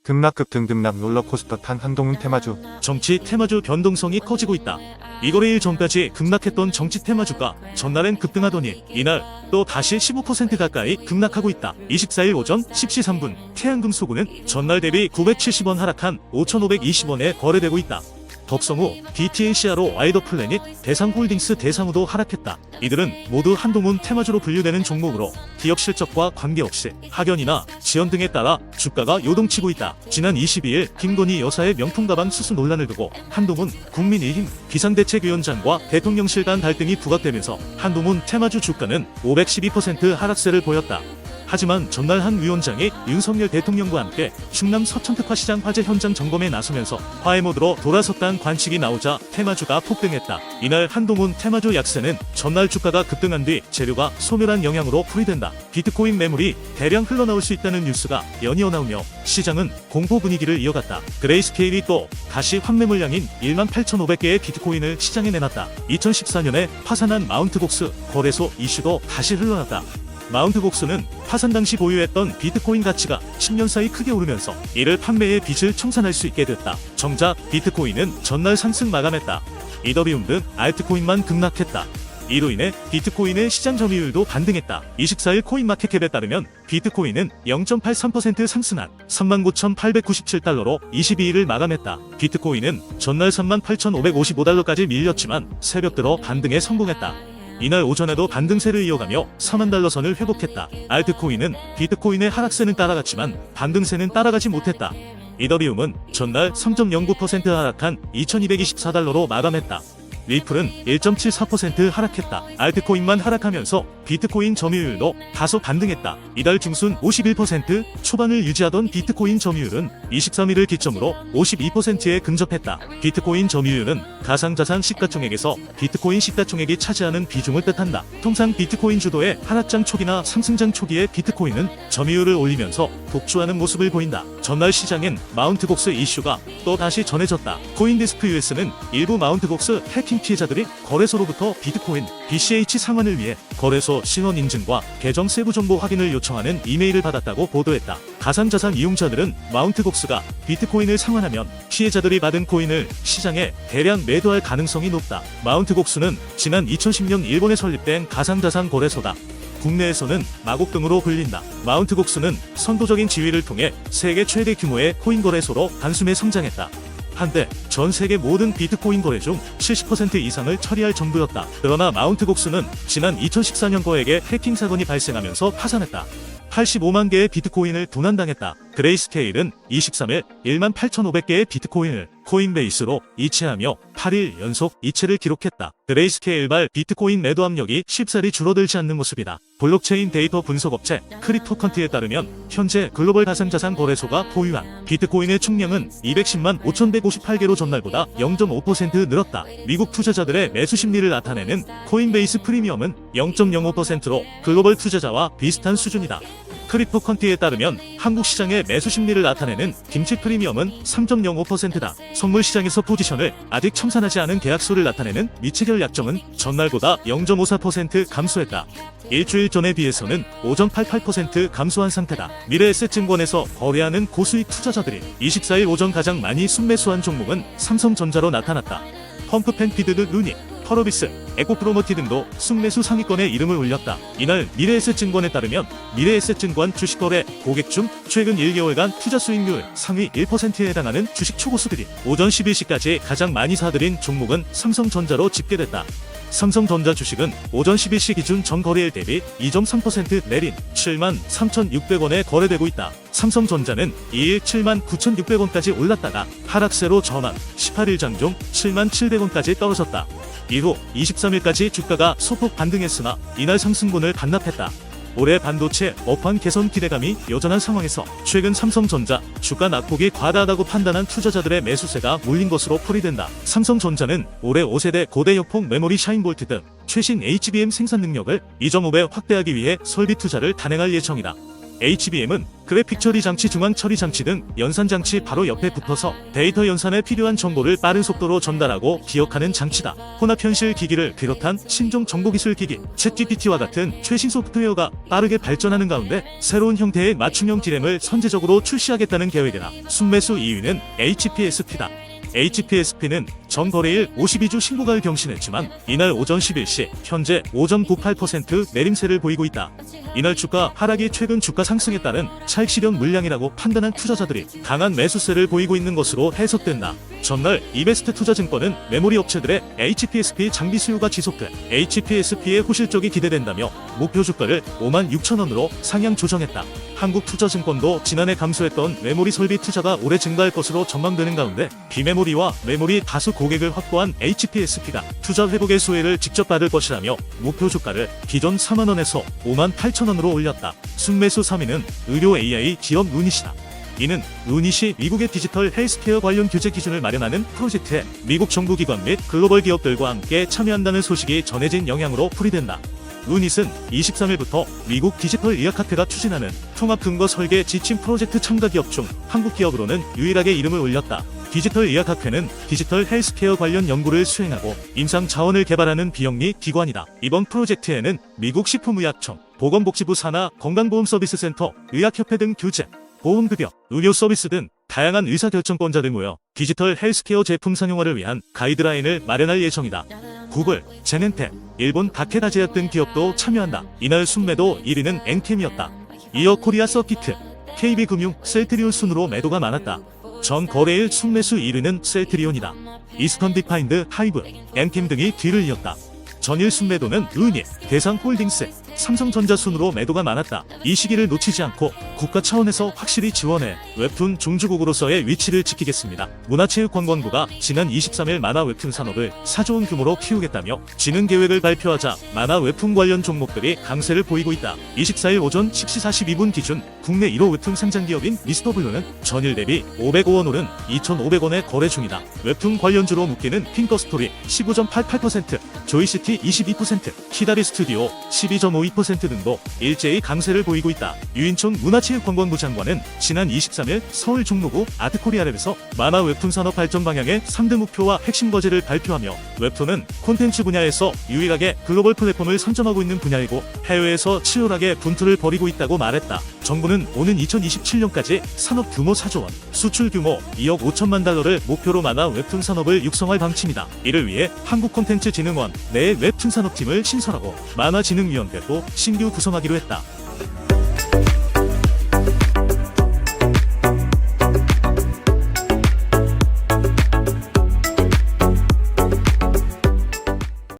급락급 등등락 롤러코스터 탄 한동훈 테마주. 정치 테마주 변동성이 커지고 있다. 이거래일 전까지 급락했던 정치 테마주가 전날엔 급등하더니 이날 또 다시 15% 가까이 급락하고 있다. 24일 오전 10시 3분 태양금속은 전날 대비 970원 하락한 5,520원에 거래되고 있다. 덕성우, BTACRO, 와이더플래닛, 대상홀딩스, 대상우도 하락했다. 이들은 모두 한동훈 테마주로 분류되는 종목으로 기업 실적과 관계없이 하견이나 지연 등에 따라 주가가 요동치고 있다. 지난 22일 김건희 여사의 명품 가방 수수 논란을 두고 한동훈 국민의힘 비상대책위원장과 대통령실 간 갈등이 부각되면서 한동훈 테마주 주가는 512% 하락세를 보였다. 하지만 전날 한 위원장이 윤석열 대통령과 함께 충남 서천특화시장 화재 현장 점검에 나서면서 화해 모드로 돌아섰다는 관측이 나오자 테마주가 폭등했다. 이날 한동훈 테마주 약세는 전날 주가가 급등한 뒤 재료가 소멸한 영향으로 풀이된다. 비트코인 매물이 대량 흘러나올 수 있다는 뉴스가 연이어 나오며 시장은 공포 분위기를 이어갔다. 그레이스케일이 또 다시 환매물량인 18,500개의 비트코인을 시장에 내놨다. 2014년에 파산한 마운트곡스 거래소 이슈도 다시 흘러났다. 마운트곡스는 파산 당시 보유했던 비트코인 가치가 10년 사이 크게 오르면서 이를 판매해 빚을 청산할 수 있게 됐다. 정작 비트코인은 전날 상승 마감했다. 이더리움 등 알트코인만 급락했다. 이로 인해 비트코인의 시장 점유율도 반등했다. 24일 코인마켓캡에 따르면 비트코인은 0.83% 상승한 39,897달러로 22일을 마감했다. 비트코인은 전날 38,555달러까지 밀렸지만 새벽 들어 반등에 성공했다. 이날 오전에도 반등세를 이어가며 4만 달러 선을 회복했다. 알트코인은 비트코인의 하락세는 따라갔지만 반등세는 따라가지 못했다. 이더리움은 전날 3.09% 하락한 2,224달러로 마감했다. 리플은 1.74% 하락했다. 알트코인만 하락하면서 비트코인 점유율도 다소 반등했다. 이달 중순 51% 초반을 유지하던 비트코인 점유율은 23일을 기점으로 52%에 근접했다. 비트코인 점유율은 가상자산 시가총액에서 비트코인 시가총액이 차지하는 비중을 뜻한다. 통상 비트코인 주도의 하락장 초기나 상승장 초기에 비트코인은 점유율을 올리면서 독주하는 모습을 보인다. 전날 시장엔 마운트곡스 이슈가 또 다시 전해졌다. 코인데스크 US는 일부 마운트곡스 해킹 피해자들이 거래소로부터 비트코인 BCH 상환을 위해 거래소 신원 인증과 계정 세부 정보 확인을 요청하는 이메일을 받았다고 보도했다. 가상자산 이용자들은 마운트곡스가 비트코인을 상환하면 피해자들이 받은 코인을 시장에 대량 매도할 가능성이 높다. 마운트곡스는 지난 2010년 일본에 설립된 가상자산 거래소다. 국내에서는 마곡 등으로 불린다. 마운트곡스는 선도적인 지위를 통해 세계 최대 규모의 코인 거래소로 단숨에 성장했다. 한때 전 세계 모든 비트코인 거래 중 70% 이상을 처리할 정도였다. 그러나 마운트곡스는 지난 2014년 거액의 해킹 사건이 발생하면서 파산했다. 85만 개의 비트코인을 도난당했다. 그레이스케일은 23일 18,500개의 비트코인을 코인베이스로 이체하며 8일 연속 이체를 기록했다. 그레이스케일발 비트코인 매도 압력이 쉽사리 줄어들지 않는 모습이다. 블록체인 데이터 분석업체 크립토컨트에 따르면 현재 글로벌 가상자산 거래소가 보유한 비트코인의 총량은 210만 5,158개로 전날보다 0.5% 늘었다. 미국 투자자들의 매수 심리를 나타내는 코인베이스 프리미엄은 0.05%로 글로벌 투자자와 비슷한 수준이다. 크립토컨트에 따르면 한국 시장의 매수 심리를 나타내는 김치 프리미엄은 3.05%다. 선물 시장에서 포지션을 아직 청산하지 않은 계약수를 나타내는 미체결 약정은 전날보다 0.54% 감소했다. 일주일 전에 비해서는 5.88% 감소한 상태다. 미래에셋증권에서 거래하는 고수익 투자자들이 24일 오전 가장 많이 순매수한 종목은 삼성전자로 나타났다. 펌프팬피드, 루닉, 펄어비스, 에코프로머티 등도 순매수 상위권에 이름을 올렸다. 이날 미래에셋증권에 따르면 미래에셋증권 주식거래 고객 중 최근 1개월간 투자 수익률 상위 1%에 해당하는 주식 초고수들이 오전 11시까지 가장 많이 사들인 종목은 삼성전자로 집계됐다. 삼성전자 주식은 오전 11시 기준 전 거래일 대비 2.3% 내린 73,600원에 거래되고 있다. 삼성전자는 2일 79,600원까지 올랐다가 하락세로 전환, 18일 장중 77,700원까지 떨어졌다. 이후 23일까지 주가가 소폭 반등했으나 이날 상승분을 반납했다. 올해 반도체 업황 개선 기대감이 여전한 상황에서 최근 삼성전자 주가 낙폭이 과다하다고 판단한 투자자들의 매수세가 몰린 것으로 풀이된다. 삼성전자는 올해 5세대 고대 역폭 메모리 샤인볼트 등 최신 HBM 생산 능력을 2.5배 확대하기 위해 설비 투자를 단행할 예정이다. HBM은 그래픽 처리 장치, 중앙 처리 장치 등 연산 장치 바로 옆에 붙어서 데이터 연산에 필요한 정보를 빠른 속도로 전달하고 기억하는 장치다. 혼합 현실 기기를 비롯한 신종 정보기술 기기, 챗GPT와 같은 최신 소프트웨어가 빠르게 발전하는 가운데 새로운 형태의 맞춤형 디램을 선제적으로 출시하겠다는 계획이다. 순매수 2위는 HPSP다. HPSP는 전 거래일 52주 신고가를 경신했지만 이날 오전 11시 현재 5.98% 내림세를 보이고 있다. 이날 주가 하락이 최근 주가 상승에 따른 차익 실현 물량이라고 판단한 투자자들이 강한 매수세를 보이고 있는 것으로 해석된다. 전날 이베스트 투자증권은 메모리 업체들의 HPSP 장비 수요가 지속돼 HPSP의 호실적이 기대된다며 목표 주가를 56,000원으로 상향 조정했다. 한국투자증권도 지난해 감소했던 메모리 설비 투자가 올해 증가할 것으로 전망되는 가운데 비메모리와 메모리 다수 고객을 확보한 HPSP가 투자 회복의 수혜를 직접 받을 것이라며 목표 주가를 기존 4만원에서 58,000원으로 올렸다. 순매수 3위는 의료 AI 기업 루닛이다. 이는 루닛이 미국의 디지털 헬스케어 관련 규제 기준을 마련하는 프로젝트에 미국 정부기관 및 글로벌 기업들과 함께 참여한다는 소식이 전해진 영향으로 풀이된다. 루닛은 23일부터 미국 디지털 의학학회가 추진하는 통합 근거 설계 지침 프로젝트 참가 기업 중 한국 기업으로는 유일하게 이름을 올렸다. 디지털 의학학회는 디지털 헬스케어 관련 연구를 수행하고 임상 자원을 개발하는 비영리 기관이다. 이번 프로젝트에는 미국 식품의약청, 보건복지부 산하 건강보험서비스센터, 의학협회 등 규제, 보험급여, 의료 서비스 등 다양한 의사결정권자들 모여 디지털 헬스케어 제품 상용화를 위한 가이드라인을 마련할 예정이다. 구글, 제넨텍, 일본 다케다 제약 등 기업도 참여한다. 이날 순매도 1위는 엔캠이었다. 이어 코리아 서키트, KB금융, 셀트리온 순으로 매도가 많았다. 전 거래일 순매수 1위는 셀트리온이다. 이스턴 디파인드, 하이브, 엔캠 등이 뒤를 이었다. 전일 순매도는 은희, 대상홀딩스, 삼성전자 순으로 매도가 많았다. 이 시기를 놓치지 않고 국가 차원에서 확실히 지원해 웹툰 종주국으로서의 위치를 지키겠습니다. 문화체육관광부가 지난 23일 만화 웹툰 산업을 4조 원 규모로 키우겠다며 진흥 계획을 발표하자 만화 웹툰 관련 종목들이 강세를 보이고 있다. 24일 오전 10시 42분 기준 국내 1호 웹툰 상장기업인 미스터블루는 전일 대비 505원 오른 2,500원에 거래 중이다. 웹툰 관련주로 묶이는 핑거스토리 15.88%, 조이시티 22%, 키다리 스튜디오 12.52% 등도 일제히 강세를 보이고 있다. 유인촌 문화체육관광부 장관은 지난 23일 서울 종로구 아트코리아랩에서 만화 웹툰 산업 발전 방향의 3대 목표와 핵심 과제를 발표하며 웹툰은 콘텐츠 분야에서 유일하게 글로벌 플랫폼을 선점하고 있는 분야이고 해외에서 치열하게 분투를 벌이고 있다고 말했다. 정부는 오는 2027년까지 산업 규모 4조 원, 수출 규모 2억 5천만 달러를 목표로 만화 웹툰 산업을 육성할 방침이다. 이를 위해 한국콘텐츠진흥원 내 웹툰 산업팀을 신설하고 만화진흥위원회도 신규 구성하기로 했다.